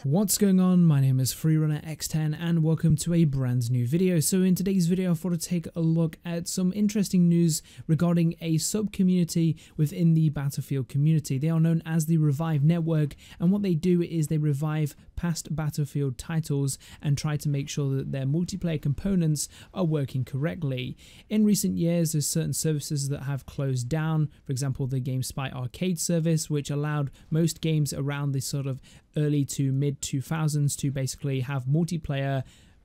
What's going on? My name is FreerunnerX10 and welcome to a brand new video. So in today's video I thought I'd take a look at some interesting news regarding a sub-community within the Battlefield community. They are known as the Revive Network, and what they do is they revive past Battlefield titles and try to make sure that their multiplayer components are working correctly. In recent years there's certain services that have closed down, for example the GameSpy arcade service, which allowed most games around the sort of early to mid 2000s to basically have multiplayer.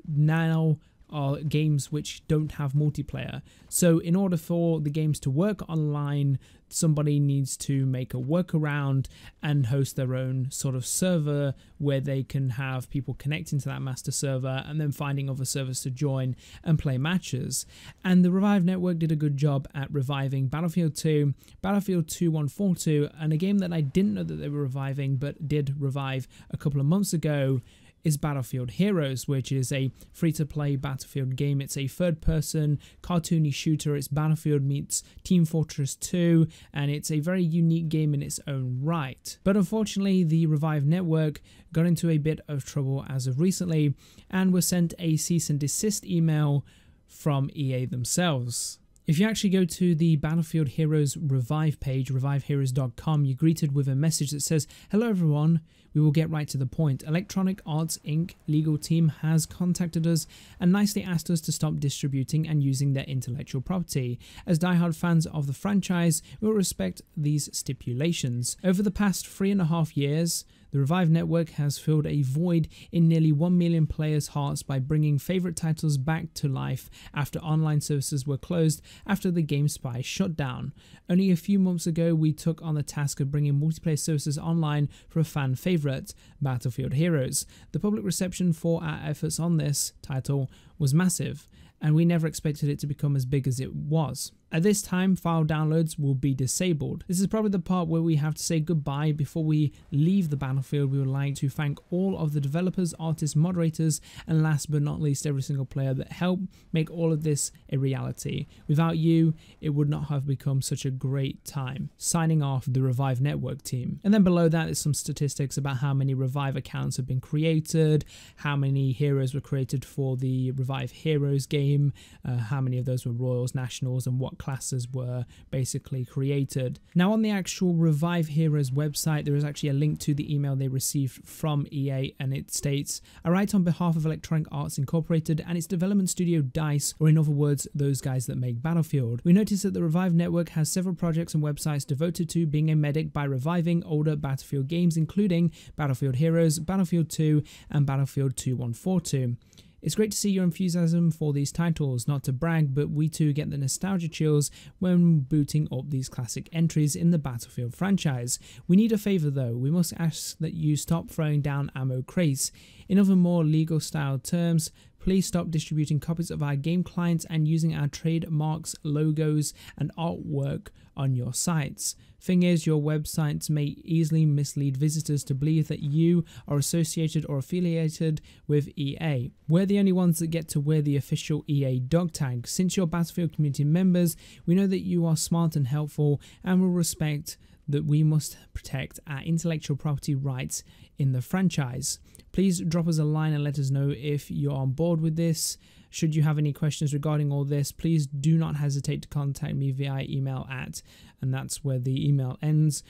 Now are games which don't have multiplayer. So in order for the games to work online, somebody needs to make a workaround and host their own sort of server where they can have people connecting to that master server and then finding other servers to join and play matches. And the Revive Network did a good job at reviving Battlefield 2, BF2142, and a game that I didn't know that they were reviving but did revive a couple of months ago is Battlefield Heroes, which is a free-to-play Battlefield game. It's a third-person cartoony shooter. It's Battlefield meets Team Fortress 2, and it's a very unique game in its own right. But unfortunately, the Revive Network got into a bit of trouble as of recently, and was sent a cease and desist email from EA themselves. If you actually go to the Battlefield Heroes Revive page, reviveheroes.com, you're greeted with a message that says, "Hello everyone, we will get right to the point. Electronic Arts Inc. legal team has contacted us and nicely asked us to stop distributing and using their intellectual property. As diehard fans of the franchise, we will respect these stipulations. Over the past 3.5 years, the Revive Network has filled a void in nearly 1 million players' hearts by bringing favourite titles back to life after online services were closed after the GameSpy shut down. Only a few months ago, we took on the task of bringing multiplayer services online for a fan favourite, Battlefield Heroes. The public reception for our efforts on this title was massive, and we never expected it to become as big as it was. At this time, file downloads will be disabled. This is probably the part where we have to say goodbye. Before we leave the battlefield, we would like to thank all of the developers, artists, moderators, and last but not least, every single player that helped make all of this a reality. Without you, it would not have become such a great time. Signing off, the Revive Network team." And then below that is some statistics about how many Revive accounts have been created, how many heroes were created for the Revive Heroes game, how many of those were Royals, Nationals, and what classes were basically created. Now on the actual Revive Heroes website, there is actually a link to the email they received from EA, and it states, "I write on behalf of Electronic Arts Incorporated and its development studio DICE, or in other words, those guys that make Battlefield. We notice that the Revive Network has several projects and websites devoted to being a medic by reviving older Battlefield games, including Battlefield Heroes, Battlefield 2, and Battlefield 2142. It's great to see your enthusiasm for these titles. Not to brag, but we too get the nostalgia chills when booting up these classic entries in the Battlefield franchise. We need a favour though. We must ask that you stop throwing down ammo crates. In other more legal style terms, please stop distributing copies of our game clients and using our trademarks, logos, and artwork on your sites. Thing is, your websites may easily mislead visitors to believe that you are associated or affiliated with EA. We're the only ones that get to wear the official EA dog tag. Since you're Battlefield community members, we know that you are smart and helpful and will respect that we must protect our intellectual property rights in the franchise. Please drop us a line and let us know if you're on board with this. Should you have any questions regarding all this, please do not hesitate to contact me via email at," and that's where the email ends.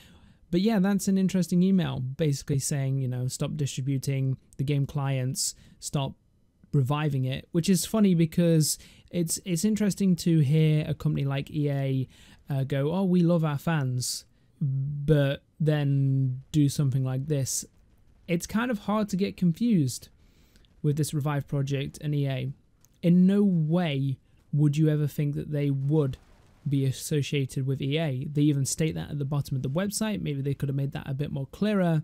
But yeah, that's an interesting email, basically saying, you know, stop distributing the game clients, stop reviving it, which is funny because it's interesting to hear a company like EA go, "Oh, we love our fans," but then do something like this. It's kind of hard to get confused with this Revive project and EA. In no way would you ever think that they would be associated with EA. They even state that at the bottom of the website. Maybe they could have made that a bit more clearer.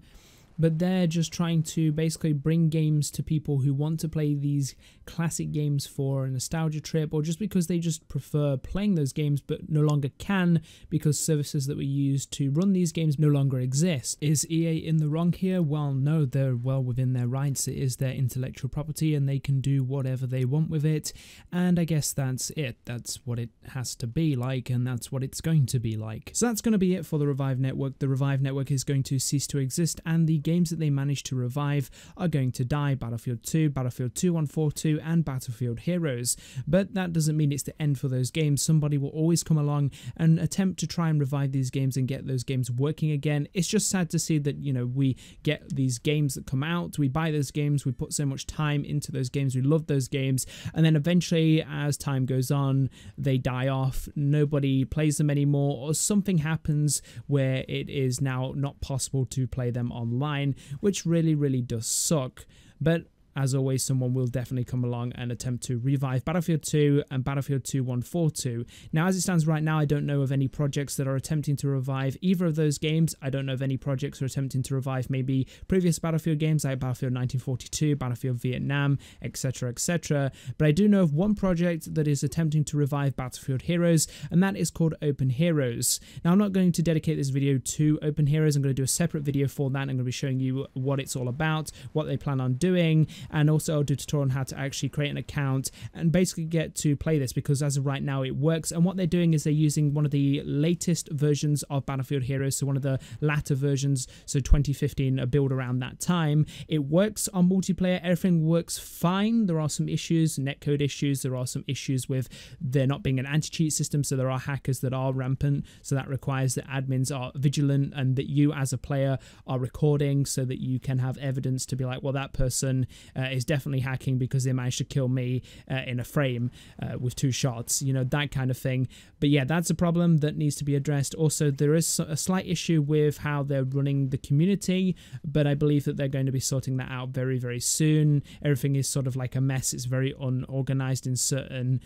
But they're just trying to basically bring games to people who want to play these classic games for a nostalgia trip, or just because they just prefer playing those games but no longer can because services that were used to run these games no longer exist. Is EA in the wrong here? Well, no, they're well within their rights. It is their intellectual property and they can do whatever they want with it. And I guess that's it. That's what it has to be like, and that's what it's going to be like. So that's going to be it for the Revive Network. The Revive Network is going to cease to exist, and the games that they managed to revive are going to die: Battlefield 2, Battlefield 2142, and Battlefield Heroes. But that doesn't mean it's the end for those games. Somebody will always come along and attempt to try and revive these games and get those games working again. It's just sad to see that, you know, we get these games that come out, we buy those games, we put so much time into those games, we love those games, and then eventually as time goes on they die off, nobody plays them anymore, or something happens where it is now not possible to play them online, which really does suck. But as always, someone will definitely come along and attempt to revive Battlefield 2 and Battlefield 2142. Now, as it stands right now, I don't know of any projects that are attempting to revive either of those games. I don't know of any projects that are attempting to revive maybe previous Battlefield games like Battlefield 1942, Battlefield Vietnam, etc, etc. But I do know of one project that is attempting to revive Battlefield Heroes, and that is called Open Heroes. Now, I'm not going to dedicate this video to Open Heroes. I'm going to do a separate video for that. I'm going to be showing you what it's all about, what they plan on doing, and also I'll do a tutorial on how to actually create an account and basically get to play this, because as of right now it works. And what they're doing is they're using one of the latest versions of Battlefield Heroes, so one of the latter versions, so 2015, a build around that time. It works on multiplayer, everything works fine. There are some issues, netcode issues, there are some issues with there not being an anti-cheat system, so there are hackers that are rampant, so that requires that admins are vigilant and that you as a player are recording so that you can have evidence to be like, well, that person is definitely hacking because they managed to kill me in a frame with 2 shots, you know, that kind of thing. But yeah, that's a problem that needs to be addressed. Also, there is a slight issue with how they're running the community, but I believe that they're going to be sorting that out very soon. Everything is sort of like a mess. It's very unorganized in certain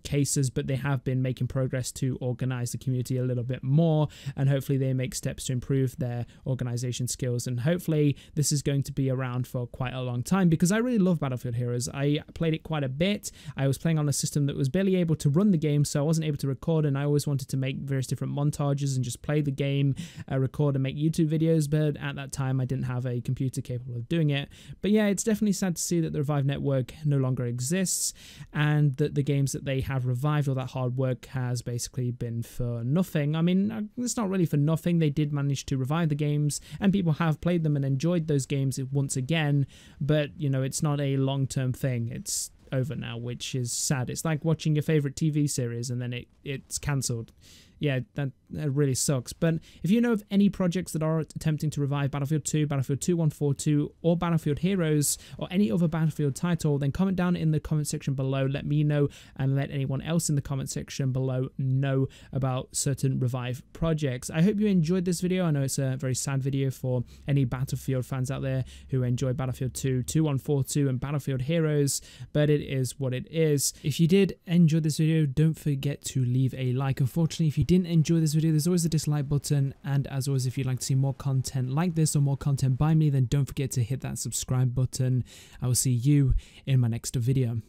cases, but they have been making progress to organize the community a little bit more, and hopefully they make steps to improve their organization skills. And hopefully this is going to be around for quite a long time, because I really love Battlefield Heroes. I played it quite a bit. I was playing on a system that was barely able to run the game, so I wasn't able to record, and I always wanted to make various different montages and just play the game, record and make YouTube videos, but at that time I didn't have a computer capable of doing it. But yeah, it's definitely sad to see that the Revive network no longer exists, and that the games that they have revived, all that hard work has basically been for nothing. I mean, it's not really for nothing. They did manage to revive the games, and people have played them and enjoyed those games once again, but you know, it's not a long-term thing. It's over now, which is sad. It's like watching your favorite TV series and then it's cancelled. Yeah, that really sucks. But if you know of any projects that are attempting to revive Battlefield 2, Battlefield 2142, or Battlefield Heroes, or any other Battlefield title, then comment down in the comment section below. Let me know, and let anyone else in the comment section below know about certain revive projects. I hope you enjoyed this video. I know it's a very sad video for any Battlefield fans out there who enjoy Battlefield 2, 2142, and Battlefield Heroes, but it is what it is. If you did enjoy this video, don't forget to leave a like. Unfortunately, if you didn't enjoy this video, there's always a dislike button, and as always, if you'd like to see more content like this or more content by me, then don't forget to hit that subscribe button. I will see you in my next video.